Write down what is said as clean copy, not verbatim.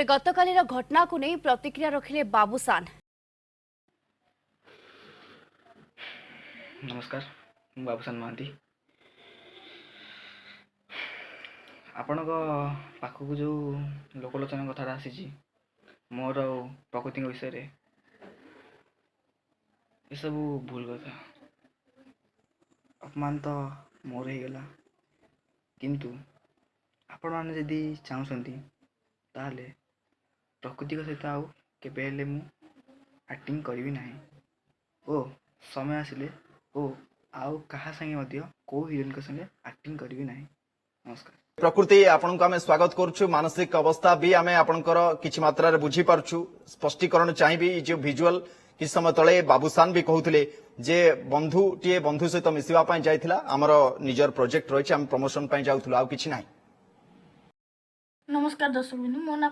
तेबे गतकालीर घटना को नहीं प्रतिक्रिया रखिले बाबूसान। नमस्कार, ମୁଁ ବାବୁସାନ ମହାନ୍ତି। ଆପଣଙ୍କ ପାଖକୁ ଯେଉଁ ଲୋକଲୋଚନ କଥାଟା ଆସିଛି ମୋର ଆଉ ପ୍ରକୃତିଙ୍କ ବିଷୟରେ, ଏସବୁ ଭୁଲ କଥା। ଅପମାନ ତ ମୋର ହେଇଗଲା, କିନ୍ତୁ ଆପଣମାନେ ଯଦି ଚାହୁଁଛନ୍ତି ତାହେଲେ ପ୍ରକୃତିଙ୍କ ସହିତ ଆଉ କେବେ ହେଲେ ମୁଁ ଆକ୍ଟିଂ କରିବି ନାହିଁ ଓ ସମୟ ଆସିଲେ ଓ ଆଉ କାହା ସାଙ୍ଗେ ମଧ୍ୟ କେଉଁ ହିରୋଇନଙ୍କ ସାଙ୍ଗେ ଆକ୍ଟିଂ କରିବି ନାହିଁ। नमस्कार। प्रकृति आपण को आम स्वागत करुछु। मानसिक अवस्था भी आम आपणकर किछि मात्रा बुझी पारछु। स्पष्टीकरण चाहिए जो विजुअल किछ समय तले बाबूसान भी कहते जे बंधुटीए बंधु सहित मिसवा जाइथिला हमर निजर प्रोजेक्ट रही आम प्रमोशन जाऊथुला आ किछि नाही। नमस्कार दर्शक बिंदु, मो ना